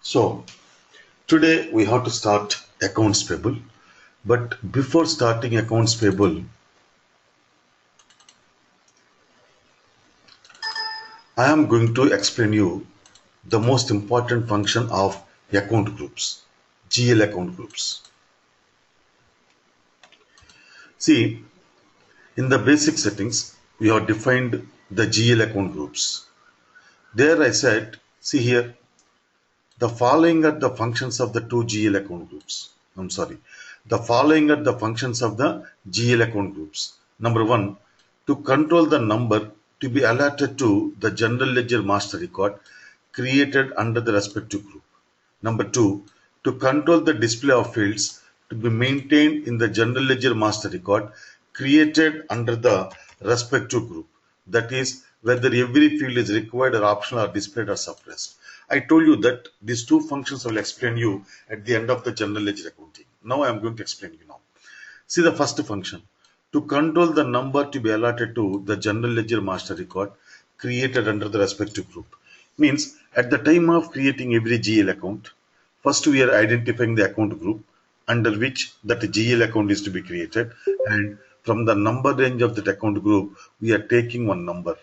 So today we have to start accounts payable. But before starting accounts payable, I am going to explain you the most important function of account groups, GL account groups. See, in the basic settings, we have defined the GL account groups. There I said, see here, the following are the functions of the two GL account groups. I'm sorry. The following are the functions of the GL account groups. Number one, to control the number to be allotted to the general ledger master record created under the respective group. Number two, to control the display of fields to be maintained in the general ledger master record created under the respective group. That is, whether every field is required or optional or displayed or suppressed. I told you that these two functions I will explain you at the end of the general ledger accounting. Now I am going to explain you now. See the first function. To control the number to be allotted to the general ledger master record created under the respective group. Means at the time of creating every GL account, first we are identifying the account group under which that GL account is to be created, and from the number range of that account group we are taking one number,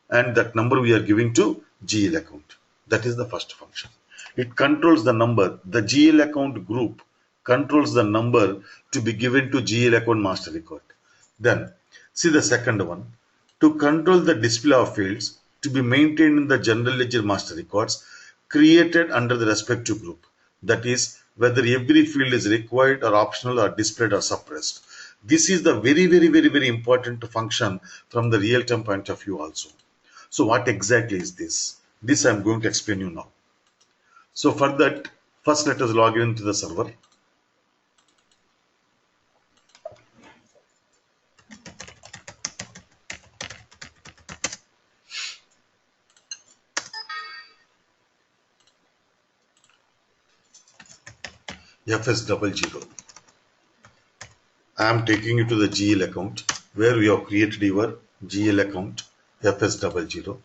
and that number we are giving to GL account. That is the first function. It controls the number. The GL account group controls the number to be given to GL account master record. Then see the second one. To control the display of fields to be maintained in the general ledger master records created under the respective group. That is, whether every field is required or optional or displayed or suppressed. This is the very important function from the real-time point of view also. So what exactly is this? This I am going to explain you now. So for that, first let us log into the server. FS00. I am taking you to the GL account where we have created your GL account FS00.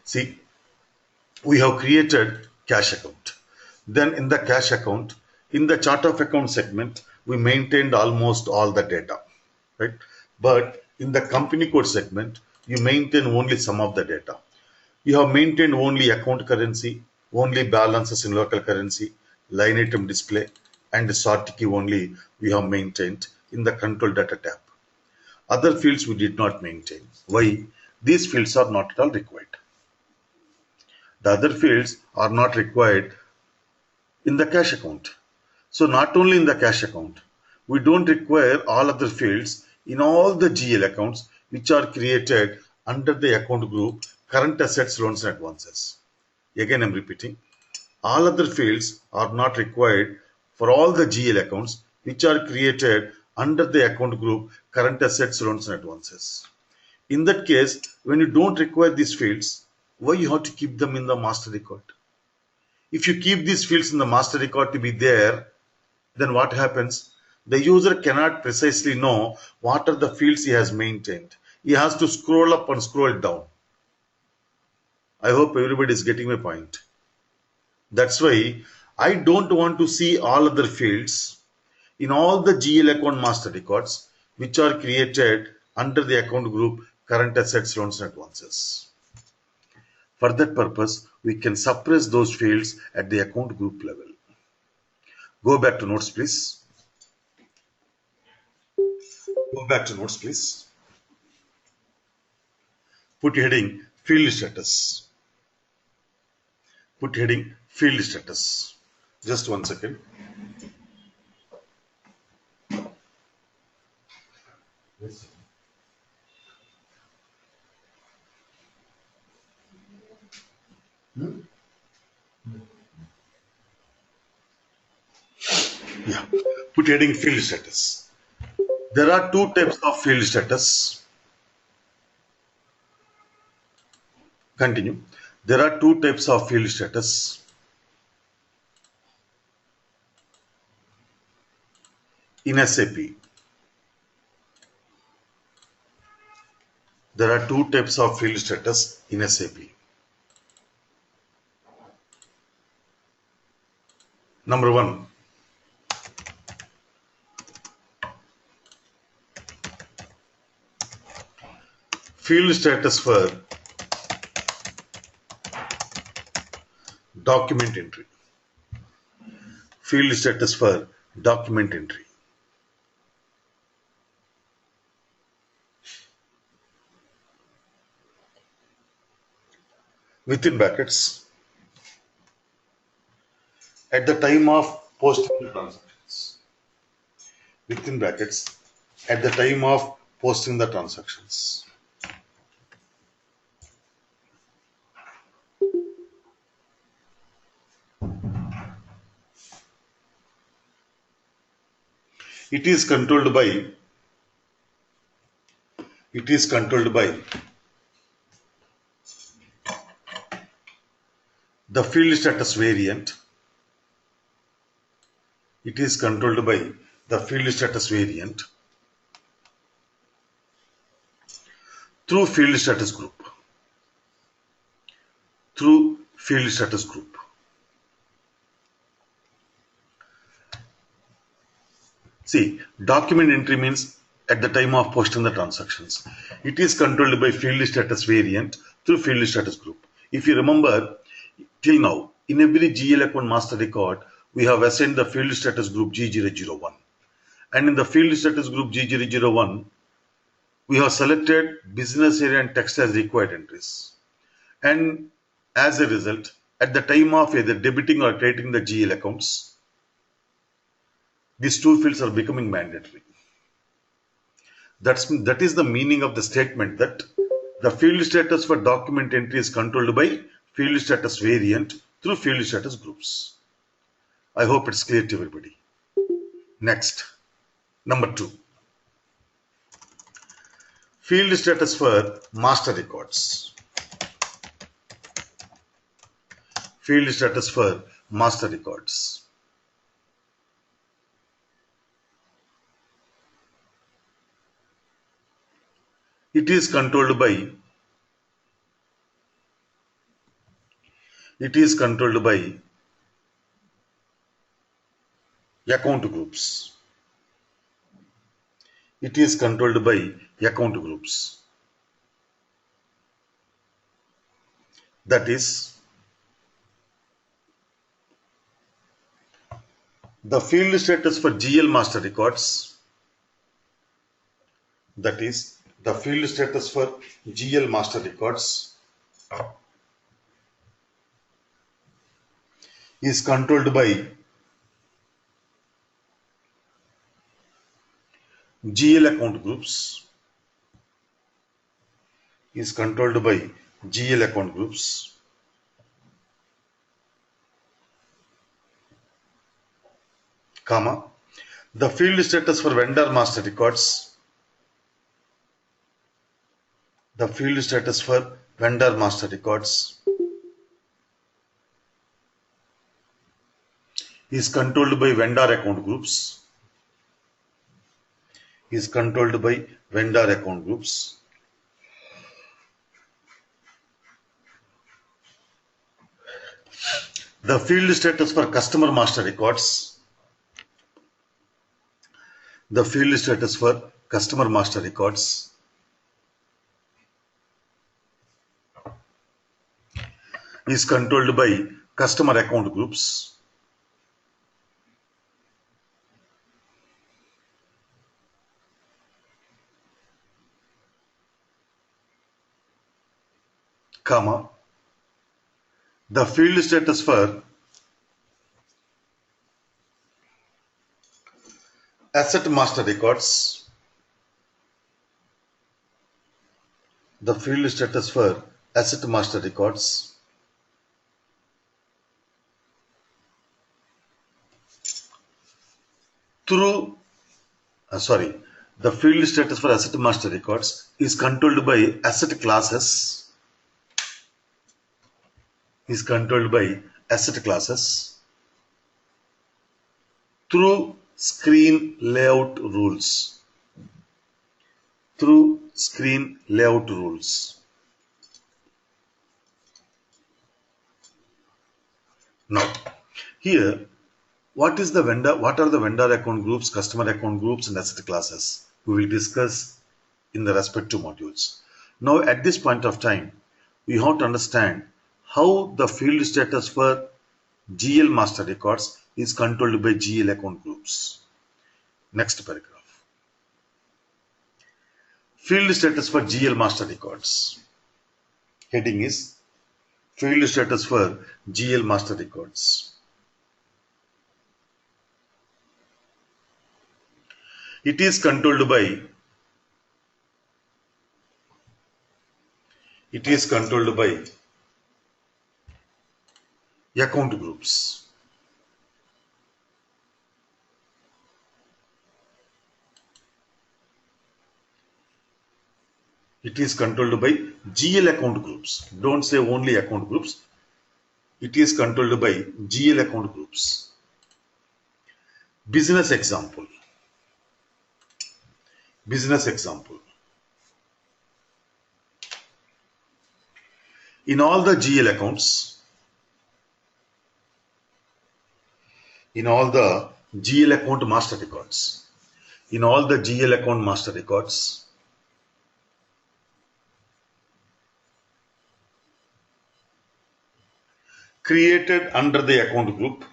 See, we have created cash account. Then in the cash account, in the chart of account segment, we maintained almost all the data, right? But in the company code segment, you maintain only some of the data. You have maintained only account currency, only balances in local currency, line item display, and sort key only we have maintained in the control data tab. Other fields we did not maintain. Why? These fields are not at all required. The other fields are not required in the cash account. So not only in the cash account, we don't require all other fields in all the GL accounts which are created under the account group current assets, loans and advances. Again, I'm repeating, all other fields are not required for all the GL accounts which are created under the account group current assets, loans and advances. In that case, when you don't require these fields, why you have to keep them in the master record? If you keep these fields in the master record to be there, then what happens? The user cannot precisely know what are the fields he has maintained. He has to scroll up and scroll down. I hope everybody is getting my point. That's why I don't want to see all other fields in all the GL account master records which are created under the account group current assets, loans and advances. For that purpose, we can suppress those fields at the account group level. Go back to notes, please. Go back to notes, please. Put heading field status. Put heading field status. Just 1 second. Yes. Yeah. Put heading field status. There are two types of field status. Continue. There are two types of field status. In SAP. There are two types of field status in SAP. Number one, field status for document entry. Field status for document entry. Within brackets, at the time of posting the transactions. Within brackets, at the time of posting the transactions. It is controlled by the field status variant. It is controlled by the field status variant through field status group. Through field status group. See, document entry means at the time of posting the transactions. It is controlled by field status variant through field status group. If you remember, till now, in every GL account master record, we have assigned the field status group G001. And in the field status group G001, we have selected business area and text as required entries. And as a result, at the time of either debiting or crediting the GL accounts, these two fields are becoming mandatory. That is the meaning of the statement that the field status for document entry is controlled by field status variant through field status groups. I hope it's clear to everybody. Next, number 2. Field status for master records. Field status for master records. It is controlled by account groups. It is controlled by account groups. That is, the field status for GL master records. That is, the field status for GL master records is controlled by GL account groups. Is controlled by GL account groups. Comma, the field status for vendor master records. The field status for vendor master records is controlled by vendor account groups. Is controlled by vendor account groups. The field status for customer master records. The field status for customer master records is controlled by customer account groups. Comma, the field status for asset master records. The field status for asset master records through the field status for asset master records is controlled by asset classes. Is controlled by asset classes through screen layout rules. Through screen layout rules. Now, here, what are the vendor account groups, customer account groups, and asset classes? We will discuss in the respective modules. Now, at this point of time, we have to understand how the field status for GL master records is controlled by GL account groups. Next paragraph. Field status for GL master records. Heading is Field status for GL master records. It is controlled by account groups. It is controlled by GL account groups. Don't say only account groups. It is controlled by GL account groups. Business example. Business example. In all the GL accounts, in all the GL account master records, created under the account group,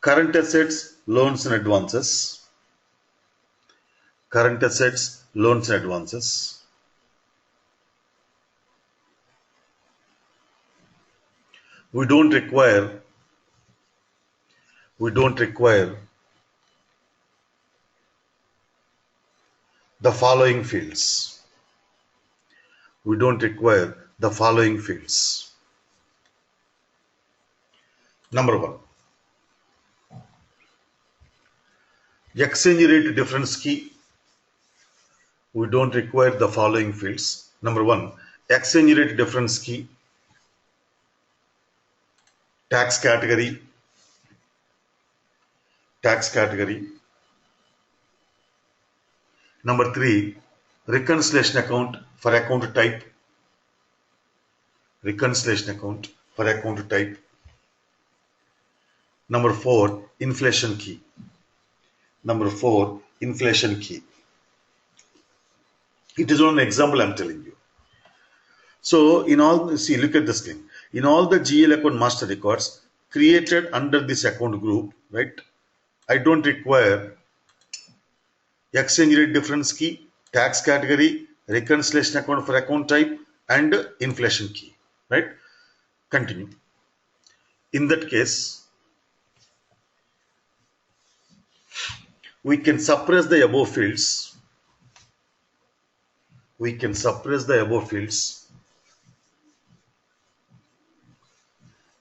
current assets, loans and advances, we don't require the following fields. Number 1. Exchange rate difference key. We don't require the following fields. Number 1. Exchange rate difference key. Tax category. Number 3. Reconciliation account for account type. Number 4. Inflation key. It is one example I am telling you. So, look at the screen. In all the GL account master records created under this account group, right? I don't require exchange rate difference key, tax category, reconciliation account for account type, and inflation key, right? Continue. In that case, we can suppress the above fields.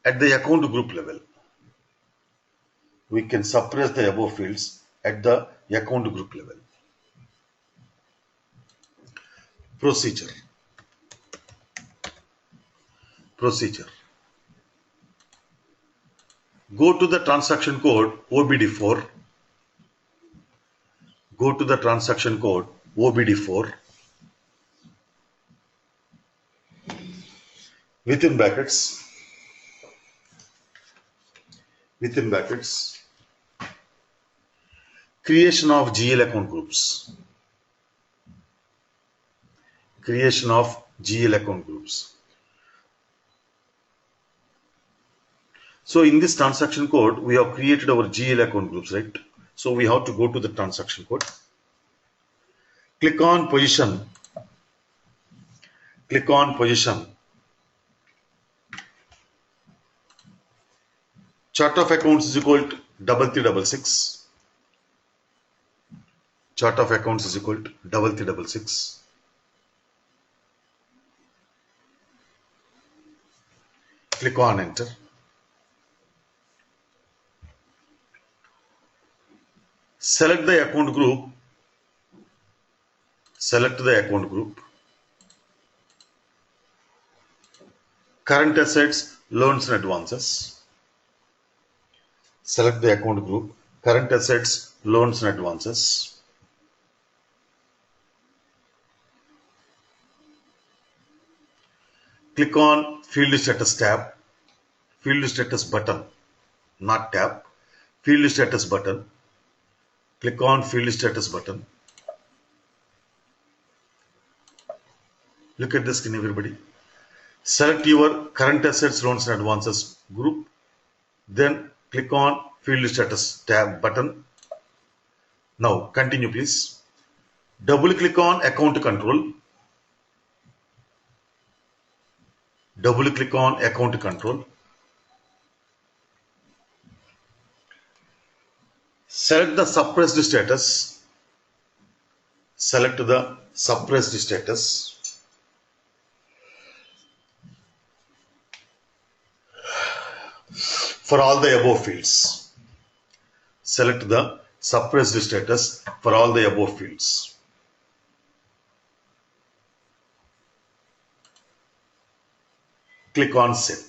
At the account group level. Procedure. Go to the transaction code OBD4. Within brackets, creation of GL account groups. So in this transaction code, we have created our GL account groups, right? So we have to go to the transaction code. Click on position. Chart of accounts is equal to 3366. Click on enter. Select the account group. current assets, loans and advances. Select the account group, current assets, loans and advances. Click on field status tab, field status button, not tab, field status button. Click on field status button. Look at the screen, everybody. Select your current assets, loans and advances group. Then click on field status tab button. Now continue please. Double click on account control. Double click on account control. Select the suppressed status. Select the suppressed status. For all the above fields. Select the suppressed status for all the above fields. Click on save.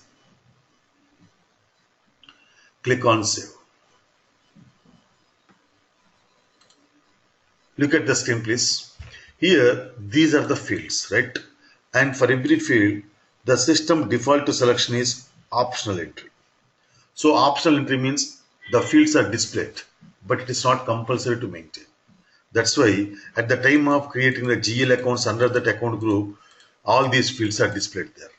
Click on save. Look at the screen please. Here these are the fields, right? And for every field the system default to selection is optional entry. So optional entry means the fields are displayed, but it is not compulsory to maintain. That's why at the time of creating the GL accounts under that account group, all these fields are displayed there.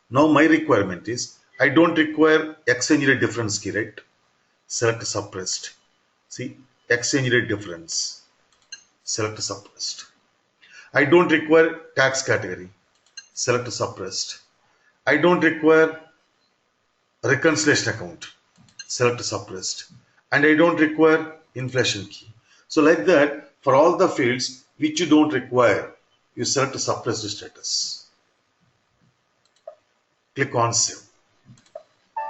Now my requirement is, I don't require exchange rate difference key, right? Select suppressed. See, exchange rate difference. Select suppressed. I don't require tax category. Select suppressed. I don't require reconciliation account. Select suppressed. And I don't require inflation key. So like that, for all the fields which you don't require, you select suppressed status. Click on save.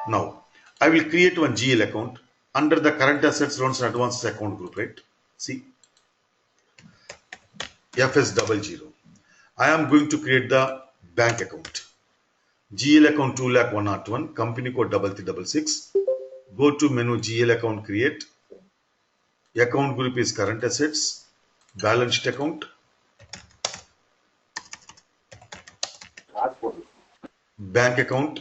Now, I will create one GL account under the current assets, loans and advances account group, right? See, FS00. I am going to create the bank account. GL account 2,101, company code 3366. Go to menu GL account create. Account group is current assets, balance sheet account, bank account,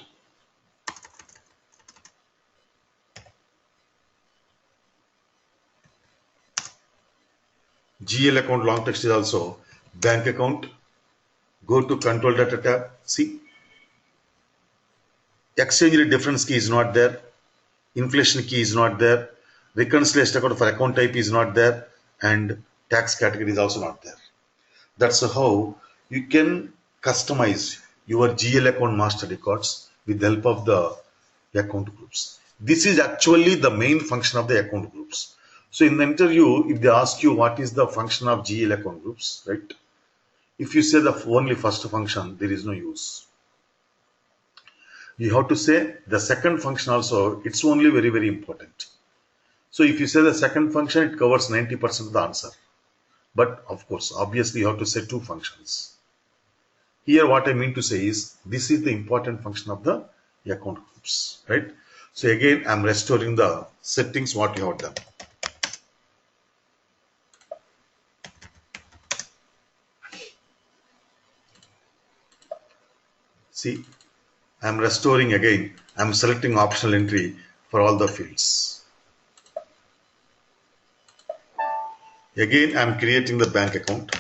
GL account long text is also bank account. Go to control data tab. See, exchange rate difference key is not there. Inflation key is not there. Reconciliation account for account type is not there. And tax category is also not there. That's how you can customize your GL account master records with the help of the account groups. This is actually the main function of the account groups. So in the interview, if they ask you what is the function of GL account groups, right? If you say the only first function, there is no use. You have to say the second function also, it's only very, very important. So if you say the second function, it covers 90% of the answer. But of course, obviously you have to say two functions. Here what I mean to say is, this is the important function of the account groups, right? So again, I'm restoring the settings what you have done. See, I'm restoring again. I'm selecting optional entry for all the fields. Again, I'm creating the bank account.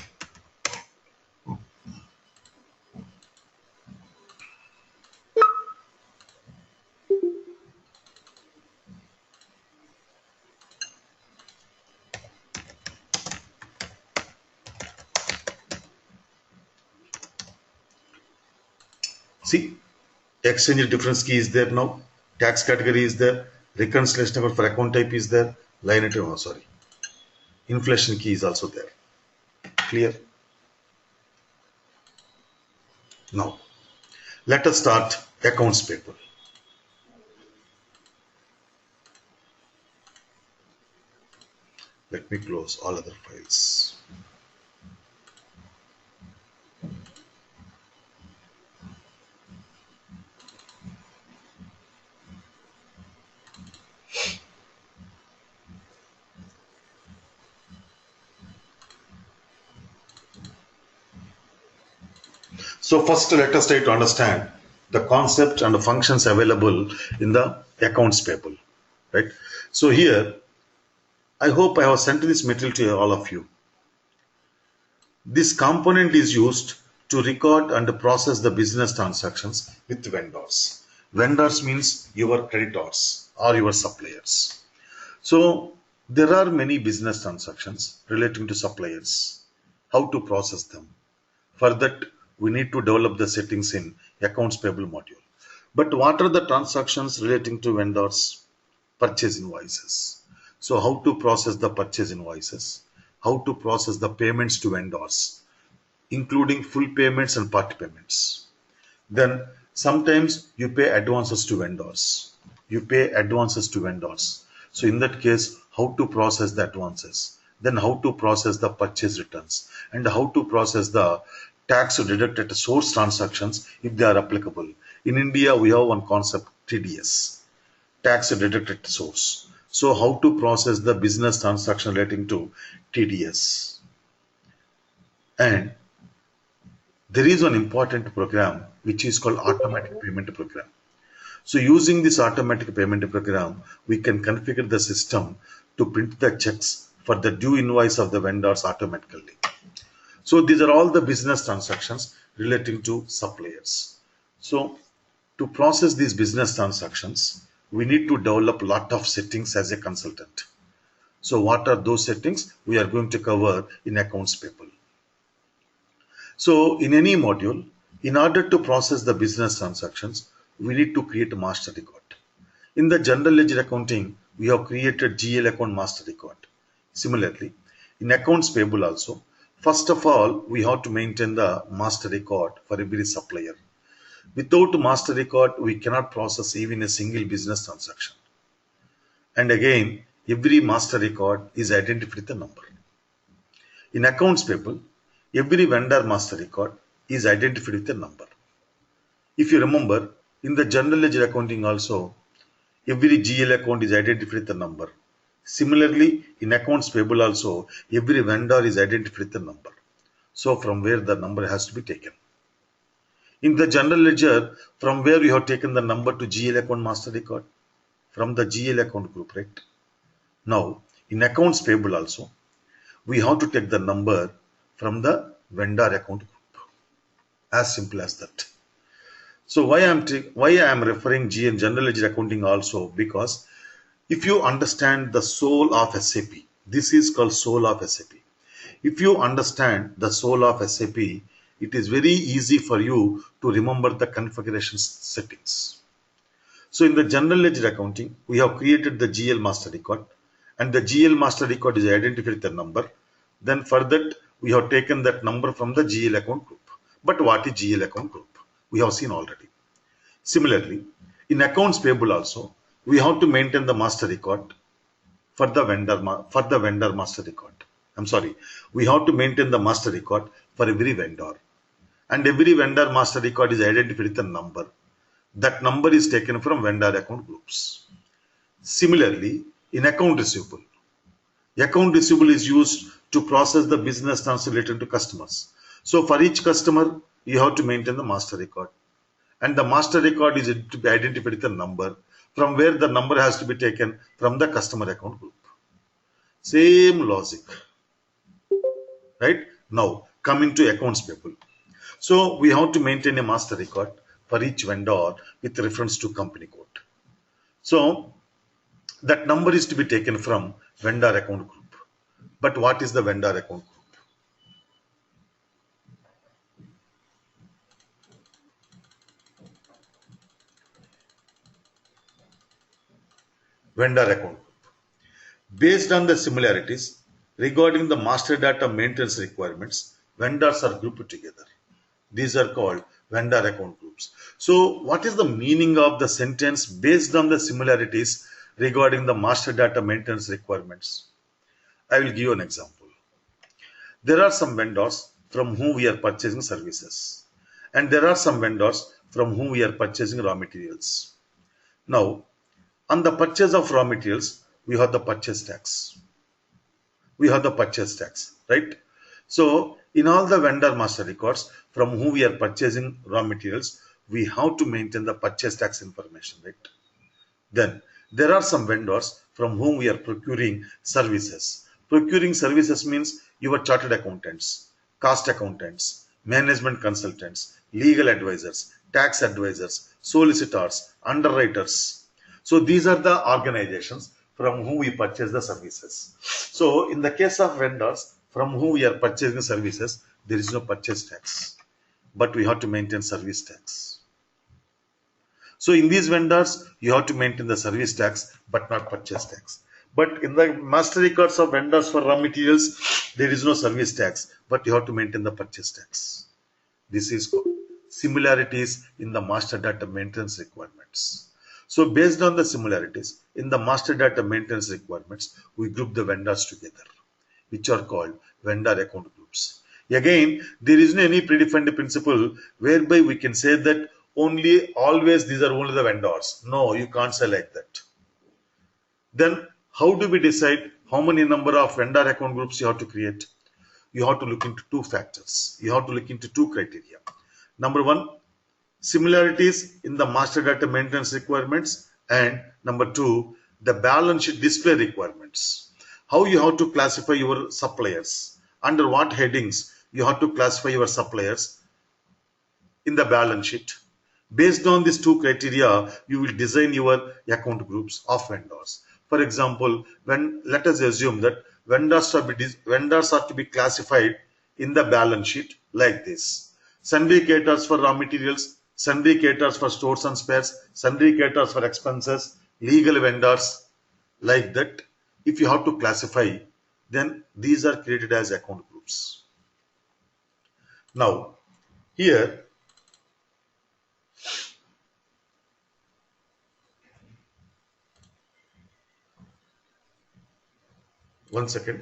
See, exchange difference key is there now. Tax category is there. Reconciliation account for account type is there. Line item, oh, sorry. Inflation key is also there. Clear? Now, let us start accounts paper. Let me close all other files. So first let us try to understand the concept and the functions available in the accounts payable, right? So here, I hope I have sent this material to all of you. This component is used to record and process the business transactions with vendors. Vendors means your creditors or your suppliers. So there are many business transactions relating to suppliers. How to process them? For that, we need to develop the settings in accounts payable module. But what are the transactions relating to vendors? Purchase invoices. So how to process the purchase invoices? How to process the payments to vendors, including full payments and part payments. Then sometimes you pay advances to vendors. You pay advances to vendors. So in that case, how to process the advances? Then how to process the purchase returns and how to process the tax deducted source transactions if they are applicable. In India, we have one concept TDS, tax deducted source. So how to process the business transaction relating to TDS. And there is one important program which is called automatic payment program. So using this automatic payment program, we can configure the system to print the checks for the due invoice of the vendors automatically. So these are all the business transactions relating to suppliers. So to process these business transactions, we need to develop a lot of settings as a consultant. So what are those settings? We are going to cover in accounts payable. So in any module, in order to process the business transactions, we need to create a master record. In the general ledger accounting, we have created GL account master record. Similarly, in accounts payable also, first of all, we have to maintain the master record for every supplier. Without master record, we cannot process even a single business transaction. And again, every master record is identified with a number. In accounts payable, every vendor master record is identified with a number. If you remember, in the general ledger accounting also, every GL account is identified with a number. Similarly, in accounts payable also, every vendor is identified with a number. So from where the number has to be taken. In the general ledger, from where you have taken the number to GL account master record? From the GL account group, right? Now, in accounts payable also, we have to take the number from the vendor account group. As simple as that. So why I am referring GL general ledger accounting also, because if you understand the soul of SAP, this is called soul of SAP. If you understand the soul of SAP, it is very easy for you to remember the configuration settings. So in the general ledger accounting, we have created the GL master record, and the GL master record is identified with a number. Then for that, we have taken that number from the GL account group. But what is GL account group? We have seen already. Similarly, in accounts payable also, we have to maintain the master record for the vendor master record. I'm sorry, we have to maintain the master record for every vendor. And every vendor master record is identified with a number. That number is taken from vendor account groups. Similarly, in account receivable is used to process the business transfer related to customers. So for each customer, you have to maintain the master record. And the master record is to be identified with a number, from where the number has to be taken from the customer account group. Same logic. Right? Now, coming to accounts payable. So we have to maintain a master record for each vendor with reference to company code. So that number is to be taken from vendor account group. But what is the vendor account group? Vendor account group. Based on the similarities regarding the master data maintenance requirements, vendors are grouped together. These are called vendor account groups. So what is the meaning of the sentence based on the similarities regarding the master data maintenance requirements? I will give you an example. There are some vendors from whom we are purchasing services, and there are some vendors from whom we are purchasing raw materials. Now, on the purchase of raw materials, we have the purchase tax. Right? So in all the vendor master records, from whom we are purchasing raw materials, we have to maintain the purchase tax information, right? Then there are some vendors from whom we are procuring services. Procuring services means your chartered accountants, cost accountants, management consultants, legal advisors, tax advisors, solicitors, underwriters. So these are the organizations from whom we purchase the services. So in the case of vendors from whom we are purchasing services, there is no purchase tax, but we have to maintain service tax. So in these vendors, you have to maintain the service tax, but not purchase tax. But in the master records of vendors for raw materials, there is no service tax, but you have to maintain the purchase tax. This is called similarities in the master data maintenance requirements. So based on the similarities in the master data maintenance requirements, we group the vendors together, which are called vendor account groups. Again, there isn't any predefined principle whereby we can say that only always these are only the vendors. No, you can't say like that. Then how do we decide how many number of vendor account groups you have to create? You have to look into two factors. You have to look into two criteria. Number one, similarities in the master data maintenance requirements, and number two, the balance sheet display requirements. How you have to classify your suppliers, under what headings you have to classify your suppliers in the balance sheet. Based on these two criteria, you will design your account groups of vendors. For example, when let us assume that vendors are to be classified in the balance sheet like this: sundry caters for raw materials, sundry caters for stores and spares, sundry caters for expenses, legal vendors, like that. If you have to classify, then these are created as account groups. Now, here, one second.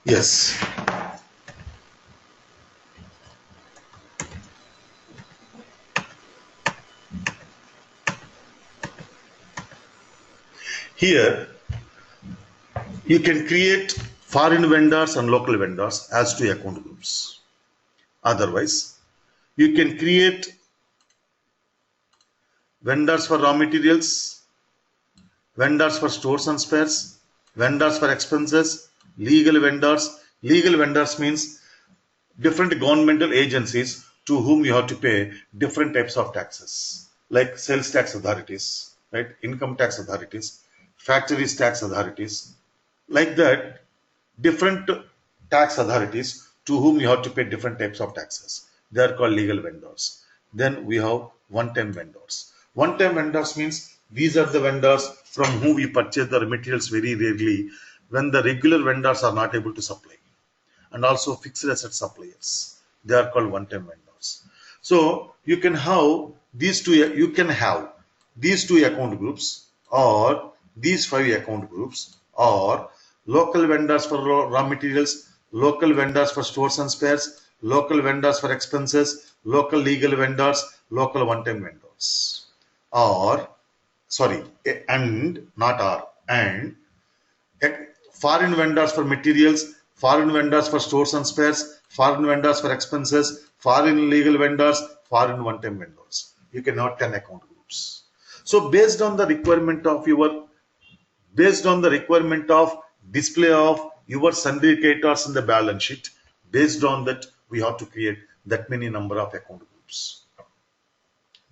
Yes. Here, you can create foreign vendors and local vendors as two account groups. Otherwise, you can create vendors for raw materials, vendors for stores and spares, vendors for expenses, legal vendors. Legal vendors means different governmental agencies to whom you have to pay different types of taxes, like sales tax authorities, right? Income tax authorities, factories tax authorities, like that, different tax authorities to whom you have to pay different types of taxes. They are called legal vendors. Then we have one-time vendors. One-time vendors means these are the vendors from whom we purchase the materials very rarely when the regular vendors are not able to supply, and also fixed asset suppliers. They are called one-time vendors. So you can have these two. You can have these two account groups, or these five account groups, or local vendors for raw materials, local vendors for stores and spares, local vendors for expenses, local legal vendors, local one-time vendors, or sorry, and not or, and foreign vendors for materials, foreign vendors for stores and spares, foreign vendors for expenses, foreign legal vendors, foreign one-time vendors. You can have 10 account groups. So based on the requirement of display of your sundry creditors in the balance sheet, based on that we have to create that many number of account groups.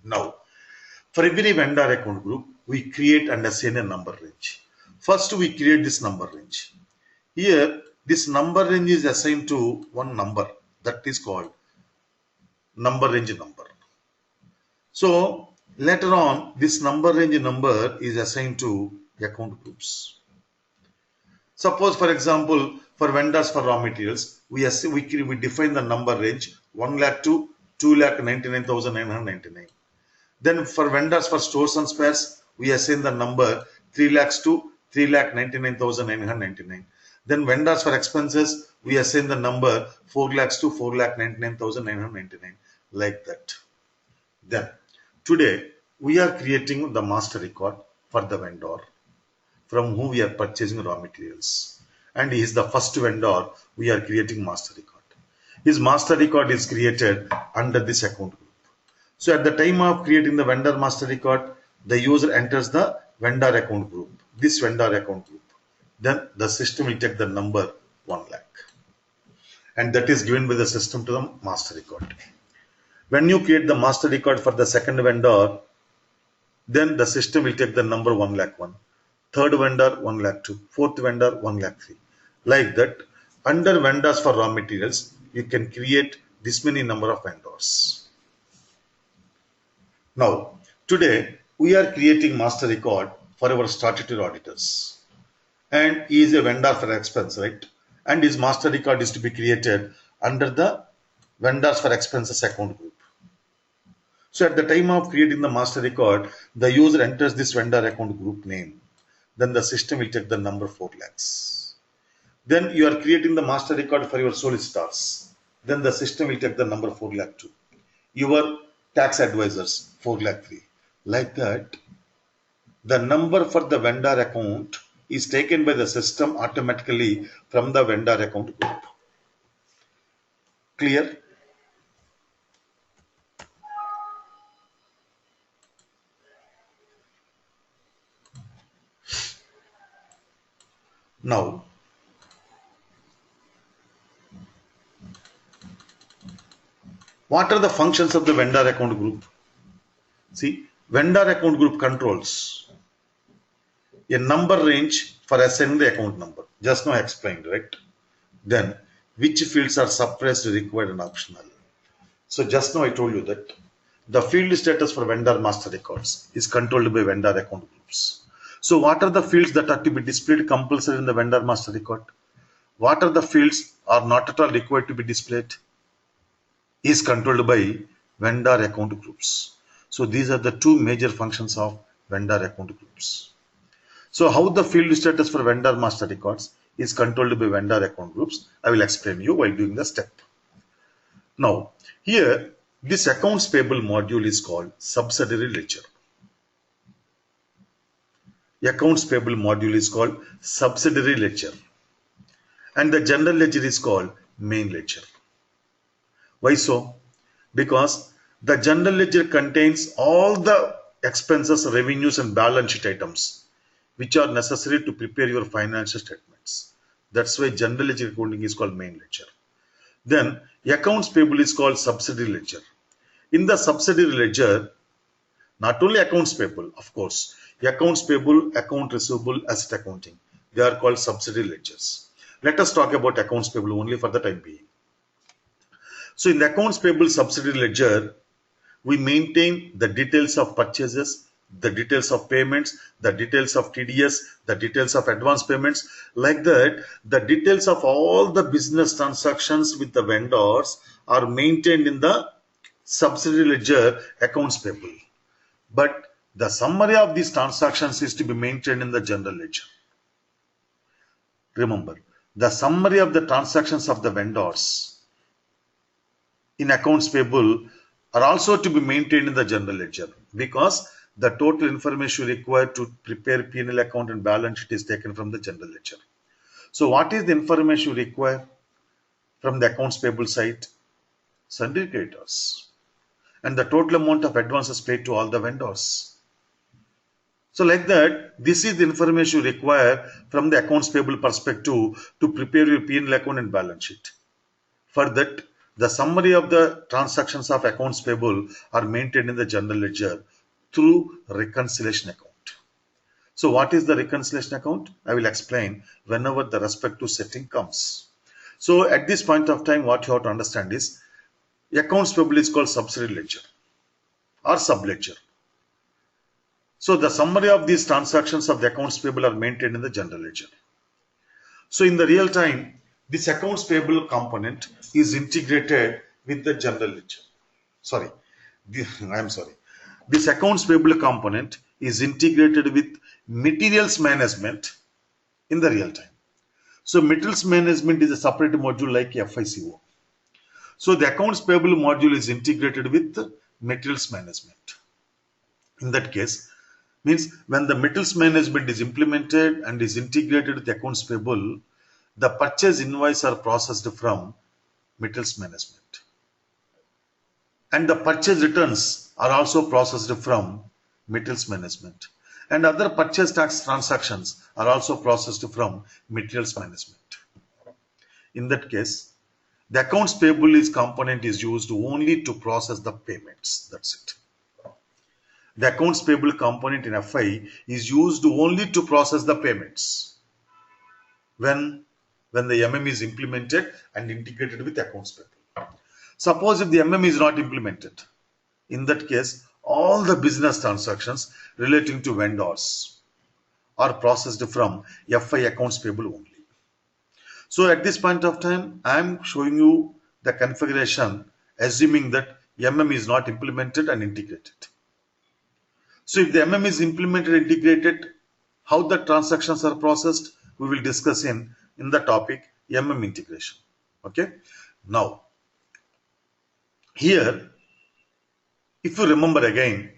Now, for every vendor account group, we create and assign a number range. First, we create this number range. Here, this number range is assigned to one number, that is called number range number. So later on, this number range number is assigned to account groups. Suppose, for example, for vendors for raw materials, we define the number range 1 lakh to 2,99,999. Then for vendors for stores and spares, we assign the number 3 lakhs to 3,99,999. Then vendors for expenses, we assign the number 4 lakhs to 4,99,999. Like that. Then today we are creating the master record for the vendor from whom we are purchasing raw materials. And he is the first vendor we are creating master record. His master record is created under this account group. So at the time of creating the vendor master record, the user enters the vendor account group, this vendor account group. Then the system will take the number 1 lakh. And that is given by the system to the master record. When you create the master record for the second vendor, then the system will take the number 1 lakh 1. Third vendor 1 lakh 2. Fourth vendor 1 lakh 3. Like that, under vendors for raw materials, you can create this many number of vendors. Now, today we are creating master record for our statutory auditors. And he is a vendor for expense, right? And his master record is to be created under the vendors for expenses account group. So at the time of creating the master record, the user enters this vendor account group name. Then the system will take the number 4 lakhs. Then you are creating the master record for your solicitors. Then the system will take the number 4 lakh 2. Your tax advisors 4 lakh 3. Like that, the number for the vendor account is taken by the system automatically from the vendor account group. Clear? Now, what are the functions of the vendor account group? See, vendor account group controls a number range for assigning the account number. Just now I explained, right? Then, which fields are suppressed, required, and optional. So, just now I told you that the field status for vendor master records is controlled by vendor account groups. So, what are the fields that are to be displayed compulsory in the vendor master record? What are the fields are not at all required to be displayed? Is controlled by vendor account groups. So, these are the two major functions of vendor account groups. So, how the field status for vendor master records is controlled by vendor account groups, I will explain you while doing the step. Now, here this accounts payable module is called subsidiary ledger. Accounts payable module is called subsidiary ledger. And the general ledger is called main ledger. Why so? Because the general ledger contains all the expenses, revenues, and balance sheet items which are necessary to prepare your financial statements. That's why general ledger accounting is called main ledger. Then accounts payable is called subsidiary ledger. In the subsidiary ledger, not only accounts payable, of course, accounts payable, account receivable, asset accounting, they are called subsidiary ledgers. Let us talk about accounts payable only for the time being. So in the accounts payable subsidiary ledger, we maintain the details of purchases, the details of payments, the details of TDS, the details of advance payments. Like that, the details of all the business transactions with the vendors are maintained in the subsidiary ledger accounts payable. But the summary of these transactions is to be maintained in the general ledger. Remember, the summary of the transactions of the vendors in accounts payable are also to be maintained in the general ledger, because the total information required to prepare P&L account and balance sheet is taken from the general ledger. So what is the information required from the accounts payable side? Sundry creditors and the total amount of advances paid to all the vendors. So like that, this is the information required from the accounts payable perspective to prepare your P&L account and balance sheet. For that, the summary of the transactions of accounts payable are maintained in the general ledger through reconciliation account. So what is the reconciliation account? I will explain whenever the respective setting comes. So at this point of time, what you have to understand is accounts payable is called subsidiary ledger or subledger. So the summary of these transactions of the accounts payable are maintained in the general ledger. So in the real time, this accounts payable component is integrated with the general ledger. Sorry, I'm sorry. This accounts payable component is integrated with materials management in the real time. So materials management is a separate module like FICO. So the accounts payable module is integrated with materials management. In that case, means when the materials management is implemented and is integrated with accounts payable, the purchase invoice are processed from materials management. And the purchase returns are also processed from materials management. And other purchase tax transactions are also processed from materials management. In that case, the accounts payable is component is used only to process the payments. That's it. The accounts payable component in FI is used only to process the payments when the MM is implemented and integrated with accounts payable. Suppose if the MM is not implemented, in that case, all the business transactions relating to vendors are processed from FI accounts payable only. So at this point of time, I am showing you the configuration assuming that MM is not implemented and integrated. So if the MM is implemented and integrated, how the transactions are processed, we will discuss in the topic MM integration. Okay. Now, here, if you remember again,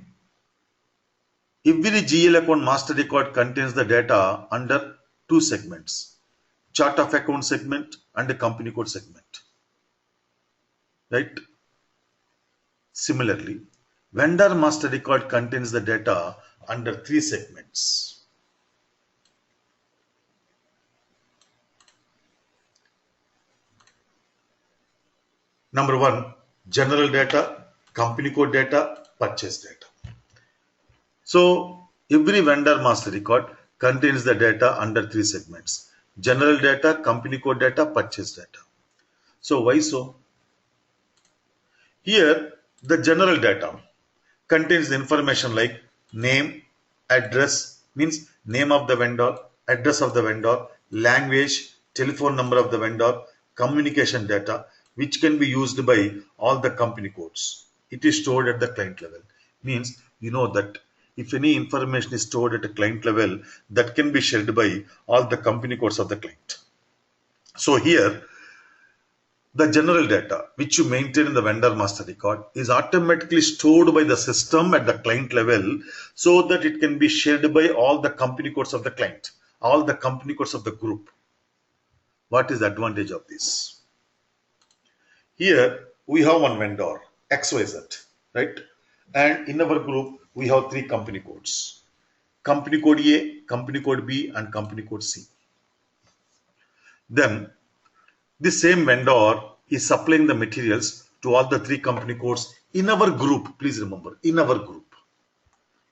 every GL account master record contains the data under two segments, chart of account segment and the company code segment. Right? Similarly, vendor master record contains the data under three segments. Number one, general data, company code data, purchase data. So every vendor master record contains the data under three segments: general data, company code data, purchase data. So why so? Here the general data contains information like name, address, means name of the vendor, address of the vendor, language, telephone number of the vendor, communication data, which can be used by all the company codes. It is stored at the client level. Means you know that if any information is stored at a client level, that can be shared by all the company codes of the client. So here, the general data which you maintain in the vendor master record is automatically stored by the system at the client level so that it can be shared by all the company codes of the client, all the company codes of the group. What is the advantage of this? Here we have one vendor, XYZ, right? And in our group, we have three company codes: company code A, company code B, and company code C. Then the same vendor is supplying the materials to all the three company codes in our group. Please remember, in our group.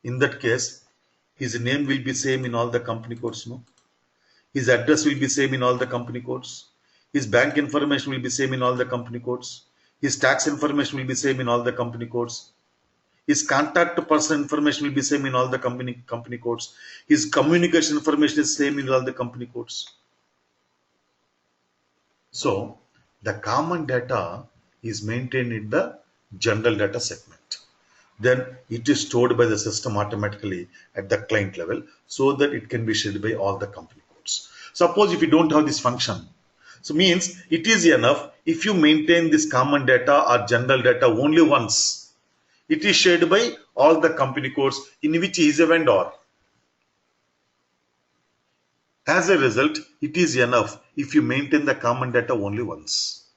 In that case, his name will be same in all the company codes, no? His address will be same in all the company codes. His bank information will be same in all the company codes. His tax information will be same in all the company codes. His contact person information will be same in all the company codes. His communication information is same in all the company codes. So the common data is maintained in the general data segment. Then it is stored by the system automatically at the client level so that it can be shared by all the company codes. Suppose if you don't have this function, so means it is enough if you maintain this common data or general data only once. It is shared by all the company codes in which he is a vendor. As a result, it is enough if you maintain the common data only once.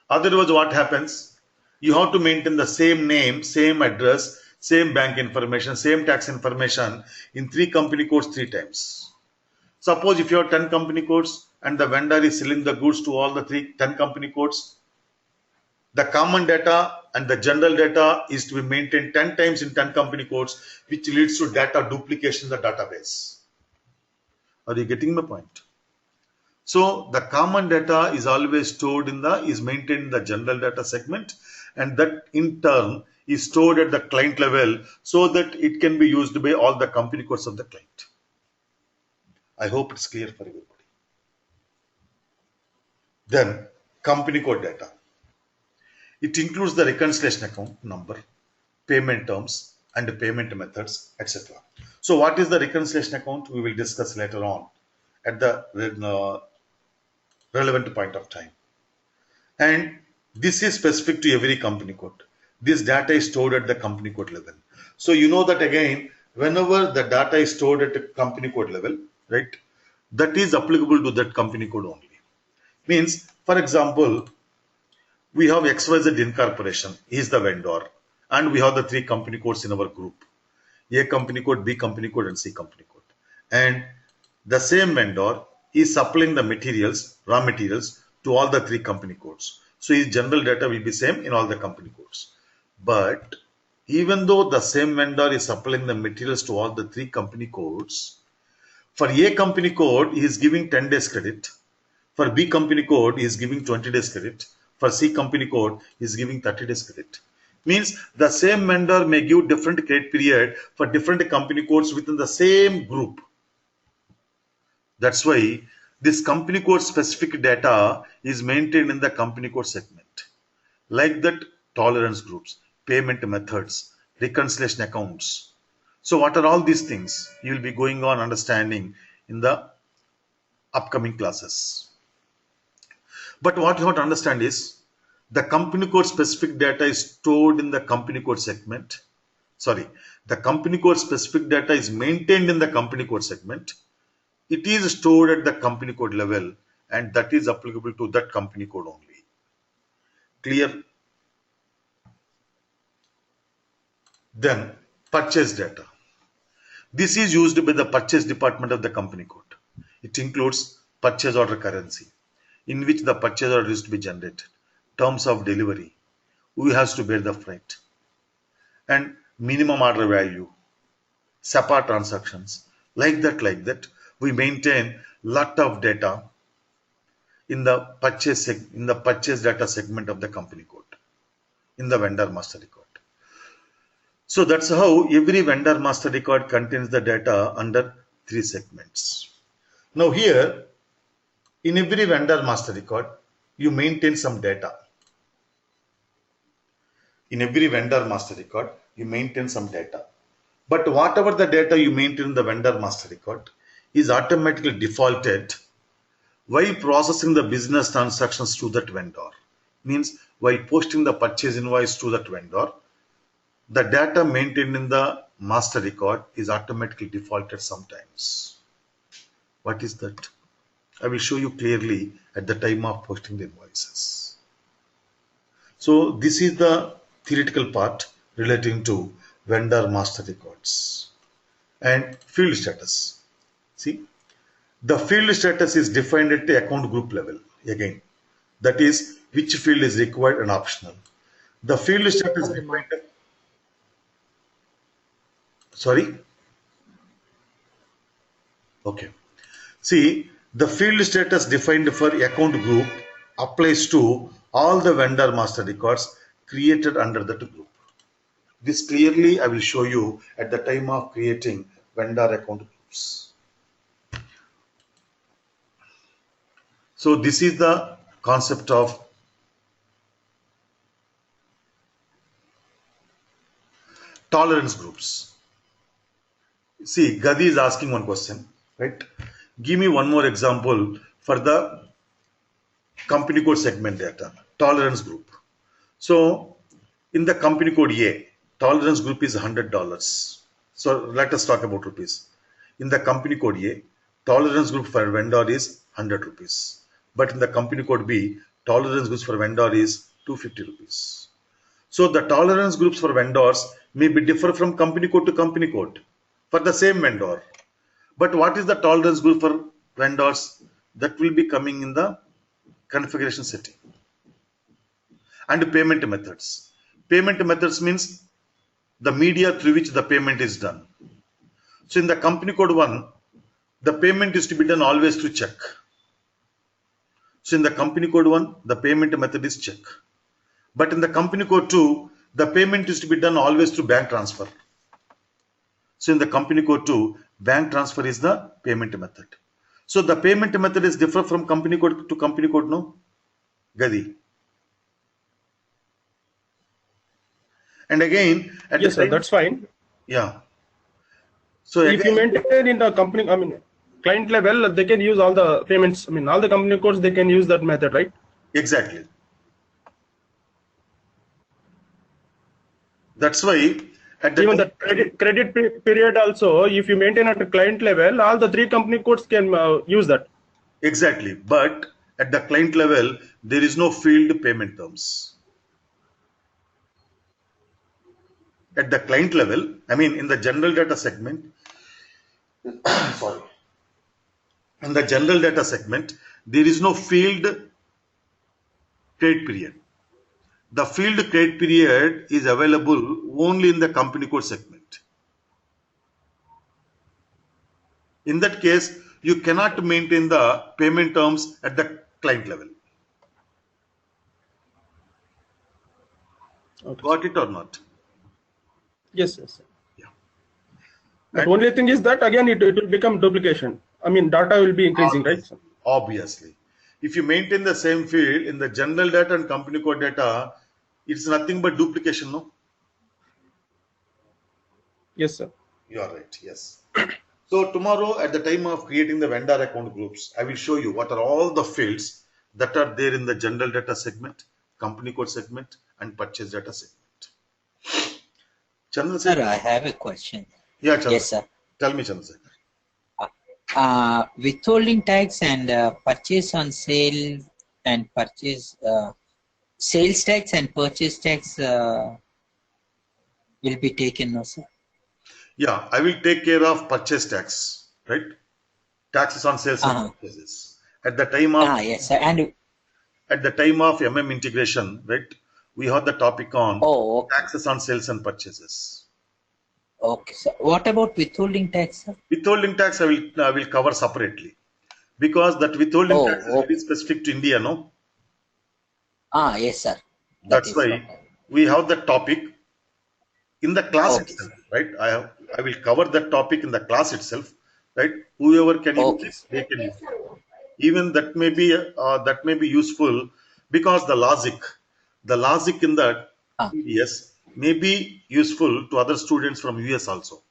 Otherwise, what happens? You have to maintain the same name, same address, same bank information, same tax information in three company codes 3 times. Suppose if you have 10 company codes and the vendor is selling the goods to all the 10 company codes, the common data and the general data is to be maintained 10 times in 10 company codes, which leads to data duplication in the database. Are you getting my point? So the common data is always stored is maintained in the general data segment, and that in turn is stored at the client level so that it can be used by all the company codes of the client. I hope it's clear for everybody. Then company code data. It includes the reconciliation account number, payment terms, and payment methods, etc. So what is the reconciliation account? We will discuss later on at the relevant point of time. And this is specific to every company code. This data is stored at the company code level. So you know that again, whenever the data is stored at a company code level, right, that is applicable to that company code only. Means, for example, we have XYZ Incorporation, he is the vendor, and we have the three company codes in our group: A company code, B company code, and C company code. And the same vendor is supplying the materials, raw materials, to all the three company codes. So his general data will be same in all the company codes. But even though the same vendor is supplying the materials to all the three company codes, for A company code, he is giving 10 days credit. For B company code, he is giving 20 days credit. For C company code, he is giving 30 days credit. Means the same vendor may give different credit period for different company codes within the same group. That's why this company code specific data is maintained in the company code segment. Like that, tolerance groups, payment methods, reconciliation accounts. So what are all these things? You will be going on understanding in the upcoming classes. But what you have to understand is the company code specific data is stored in the company code segment. Sorry, the company code specific data is maintained in the company code segment. It is stored at the company code level, and that is applicable to that company code only. Clear? Then purchase data. This is used by the purchase department of the company code. It includes purchase order currency, in which the purchase order is to be generated, terms of delivery, who has to bear the freight, and minimum order value, SAP transactions. Like that, we maintain lot of data in the purchase data segment of the company code, in the vendor master record. So that's how every vendor master record contains the data under three segments. Now here, in every vendor master record, you maintain some data. In every vendor master record, you maintain some data. But whatever the data you maintain in the vendor master record is automatically defaulted while processing the business transactions to that vendor. Means while posting the purchase invoice to that vendor, the data maintained in the master record is automatically defaulted sometimes. What is that? I will show you clearly at the time of posting the invoices. So this is the theoretical part relating to vendor master records. And field status. See, the field status is defined at the account group level. Again, that is which field is required and optional. The field status is defined. Sorry. Okay. See, the field status defined for account group applies to all the vendor master records created under that group. This clearly I will show you at the time of creating vendor account groups. So this is the concept of tolerance groups. See, Gadi is asking one question, right? Give me one more example for the company code segment data, tolerance group. So in the company code A, tolerance group is $100. So let us talk about rupees. In the company code A, tolerance group for vendor is 100 rupees. But in the company code B, tolerance groups for vendor is 250 rupees. So the tolerance groups for vendors may be differ from company code to company code for the same vendor. But what is the tolerance group for vendors? That will be coming in the configuration setting. And payment methods. Payment methods means the media through which the payment is done. So in the company code 1, the payment is to be done always through check. So in the company code 1, the payment method is check. But in the company code 2, the payment is to be done always through bank transfer. So in the company code 2, bank transfer is the payment method. So the payment method is different from company code to company code, no? Gadi. And again, at the Yes, sir, time, that's fine. yeah. So If you again, maintain in the company, I mean, client level, they can use all the payments. I mean, all the company codes, they can use that method, right? exactly. That's why at the Even time, the period also, if you maintain at the client level, all the three company codes can use that. exactly. But at the client level, there is no field payment terms. At the client level, I mean, in the general data segment, sorry, in the general data segment, there is no field credit period. The field credit period is available only in the company code segment. In that case, you cannot maintain the payment terms at the client level. Okay, sir. Got it or not? Yes, yes, sir. Yeah. But And only thing is that again it will become duplication. I mean, data will be increasing, right, sir? obviously, if you maintain the same field in the general data and company code data, it's nothing but duplication, no? Yes, sir. You are right. Yes. So tomorrow, at the time of creating the vendor account groups, I will show you what are all the fields that are there in the general data segment, company code segment, and purchase data segment. Sir, Chandrasekhar? I have a question. Yeah, Yes, Chandrasekhar. sir. Tell me, Chandrasekhar. Withholding tax and purchase on sale and purchase sales tax and purchase tax will be taken, no, sir? Yeah, I will take care of purchase tax, right? Taxes on sales and Uh-huh. purchases. At the time of Yes, sir. And integration, right? We have the topic on okay, taxes on sales and purchases. okay, sir. What about withholding tax, sir? Withholding tax I will cover separately because that withholding tax is Oh, very specific to India, no? yes, sir. That That's is what. why we have the topic in the class Okay, itself, sir. right? I will cover that topic in the class itself, right? Whoever can use Okay, it, sir. they can use it. Even that may be useful because the logic in the Ah, TDS may be useful to other students from US also.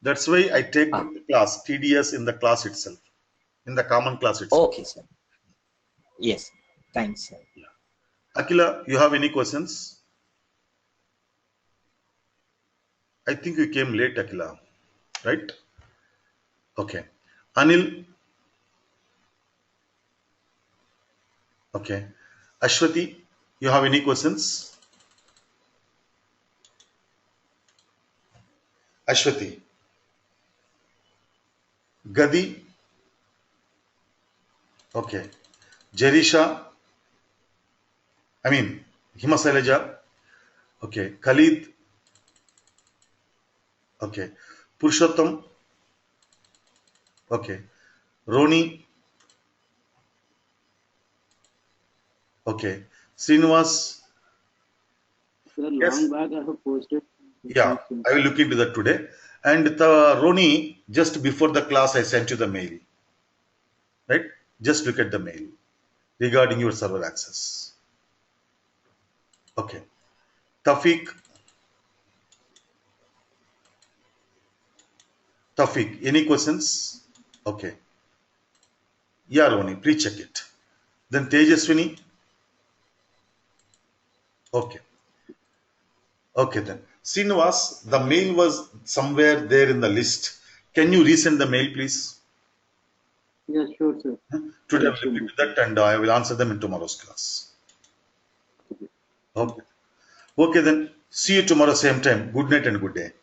That's why I take ah. the class TDS in the class itself, in the common class itself. Okay, sir. Yes. Thanks, sir. Yeah. Akila, you have any questions? I think you came late, Akila, right? Okay. Anil, okay. Ashwati, you have any questions? Ashwati. Gadi, okay. Jerisha, I mean, Himasailaja, okay. Khalid, okay. Purushottam, okay. Roni, okay. Srinivas, Sir, yes. long back I have posted. Yeah, I will look into that today. And Roni, just before the class, I sent you the mail, right? Just look at the mail regarding your server access. Okay. Tafiq, any questions? Okay. Yeah, Roni, please check it. Then Tejaswini. Okay. Okay, then. Srinivas, the mail was somewhere there in the list. Can you resend the mail, please? Yes, sure, sir. Today I I'll will look send into it. that and I will answer them in tomorrow's class. Okay. Okay, then. See you tomorrow, same time. Good night and good day.